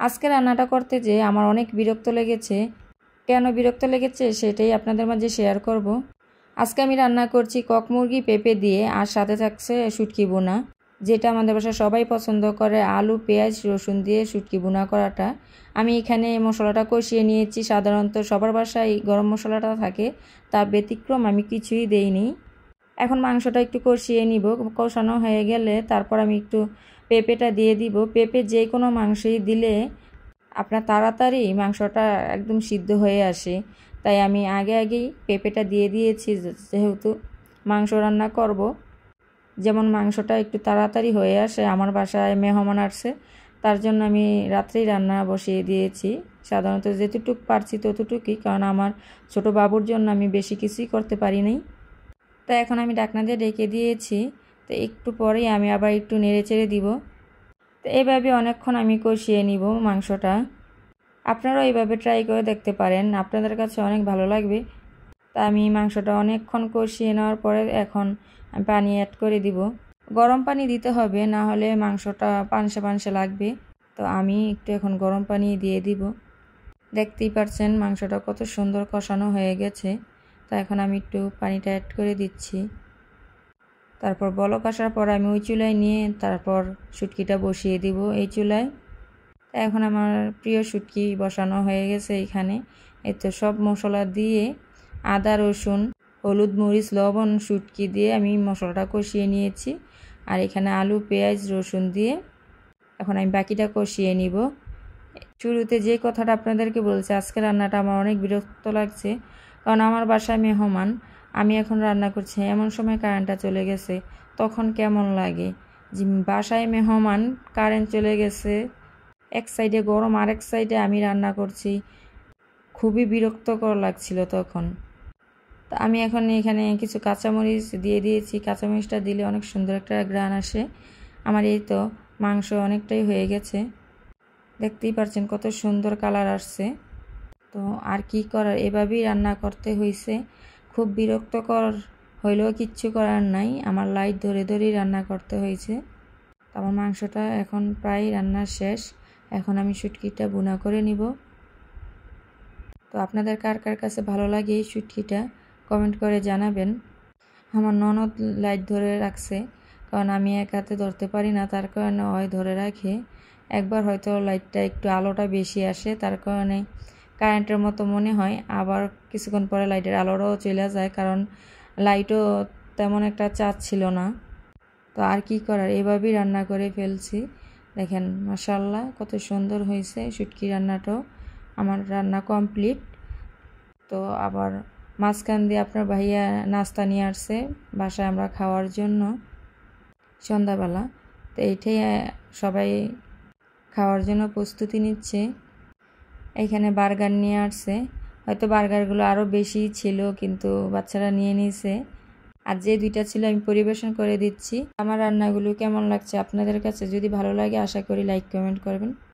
আজকে রান্নাটা করতে যেয়ে আমার অনেক বিরক্ত লেগেছে। কেন বিরক্ত লেগেছে সেটাই আপনাদের মাঝে শেয়ার করব। আজকে আমি রান্না করছি কক মুরগি পেঁপে দিয়ে, আর সাথে থাকছে শুটকি বোনা, যেটা আমাদের বাসায় সবাই পছন্দ করে। আলু, পেঁয়াজ, রসুন দিয়ে শুটকি বোনা করাটা। আমি এখানে মশলাটা কষিয়ে নিয়েছি। সাধারণত সবার বাসায় গরম মশলাটা থাকে, তার ব্যতিক্রম আমি কিছুই দেইনি। এখন মাংসটা একটু কষিয়ে নিব। কষানো হয়ে গেলে তারপর আমি একটু পেঁপেটা দিয়ে দিব। পেঁপে যে কোনো মাংসই দিলে আপনার তাড়াতাড়ি মাংসটা একদম সিদ্ধ হয়ে আসে, তাই আমি আগেই পেঁপেটা দিয়ে দিয়েছি। যেহেতু মাংস রান্না করব, যেমন মাংসটা একটু তাড়াতাড়ি হয়ে আসে। আমার বাসায় মেহমান আসছে, তার জন্য আমি রাত্রেই রান্না বসিয়ে দিয়েছি। সাধারণত যেতটুকু পারছি ততটুকুই, কারণ আমার ছোট বাবুর জন্য আমি বেশি কিছুই করতে পারি নাই। তো এখন আমি ঢাকনা দিয়ে ঢেকে দিয়েছি। তো একটু পরেই আমি আবার একটু নেড়ে চেড়ে দিব। তো এইভাবে অনেকক্ষণ আমি কষিয়ে নিব মাংসটা। আপনারাও এইভাবে ট্রাই করে দেখতে পারেন, আপনাদের কাছে অনেক ভালো লাগবে। তা আমি মাংসটা অনেকক্ষণ কষিয়ে নেওয়ার পরে এখন আমি পানি অ্যাড করে দিব। গরম পানি দিতে হবে, না হলে মাংসটা পানসে পানসে লাগবে। তো আমি একটু এখন গরম পানি দিয়ে দিব। দেখতেই পাচ্ছেন মাংসটা কত সুন্দর কষানো হয়ে গেছে। তো এখন আমি একটু পানিটা অ্যাড করে দিচ্ছি। তারপর বলক আসার পর আমি ওই চুলায় নিয়ে তারপর শুটকিটা বসিয়ে দিব এই চুলায়। এখন আমার প্রিয় শুটকি বসানো হয়ে গেছে এখানে। এই তো সব মশলা দিয়ে, আদা, রসুন, হলুদ, মরিচ, লবণ, শুটকি দিয়ে আমি মশলাটা কষিয়ে নিয়েছি। আর এখানে আলু, পেঁয়াজ, রসুন দিয়ে এখন আমি বাকিটা কষিয়ে নিব। শুরুতে যে কথাটা আপনাদেরকে বলছি, আজকে রান্নাটা আমার অনেক বিরক্ত লাগছে, কারণ আমার বাসায় মেহমান। আমি এখন রান্না করছি, এমন সময় কারেন্টটা চলে গেছে, তখন কেমন লাগে যে বাসায় মেহমান, কারেন্ট চলে গেছে, এক সাইডে গরম, আরেক সাইডে আমি রান্না করছি। খুবই বিরক্তকর লাগছিল তখন। তো আমি এখন এখানে কিছু কাঁচামরিচ দিয়ে দিয়েছি। কাঁচামরিচটা দিলে অনেক সুন্দর একটা ঘ্রাণ আসে। আমার এই তো মাংস অনেকটাই হয়ে গেছে, দেখতেই পাচ্ছেন কত সুন্দর কালার আসছে। তো আর কি করার, এভাবেই রান্না করতে হয়েছে। খুব বিরক্তকর হইলেও কিচ্ছু করার নাই, আমার লাইট ধরে ধরেই রান্না করতে হয়েছে। আমার মাংসটা এখন প্রায় রান্না শেষ। এখন আমি শুটকিটা ভুনা করে নিব। তো আপনাদের কার কার কাছে ভালো লাগে এই শুটকিটা কমেন্ট করে জানাবেন। আমার ননদ লাইট ধরে রাখছে, কারণ আমি এক হাতে ধরতে পারি না, তার কারণে ওই ধরে রাখে। একবার হয়তো লাইটটা একটু আলোটা বেশি আসে, তার কারণে কারেন্টের মতো মনে হয়, আবার কিছুক্ষণ পরে লাইটের আলোটাও চলে যায়, কারণ লাইটও তেমন একটা চার্জ ছিল না। তো আর কি করার, এভাবেই রান্না করে ফেলছি। দেখেন মাশাআল্লাহ কত সুন্দর হয়েছে শুটকি রান্নাটাও। আমার রান্না কমপ্লিট। তো আবার মাঝখান দিয়ে আপনার ভাইয়া নাস্তা নিয়ে আসছে বাসায় আমরা খাওয়ার জন্য সন্ধ্যাবেলা। তো এইটাই সবাই খাওয়ার জন্য প্রস্তুতি নিচ্ছে। এইখানে বার্গার নিয়ে আসছে, হয়তো বার্গারগুলো আরও বেশি ছিল, কিন্তু বাচ্চারা নিয়ে নিয়েছে। আর যে দুইটা ছিল আমি পরিবেশন করে দিচ্ছি। আমার রান্নাগুলো কেমন লাগছে আপনাদের কাছে, যদি ভালো লাগে আশা করি লাইক কমেন্ট করবেন।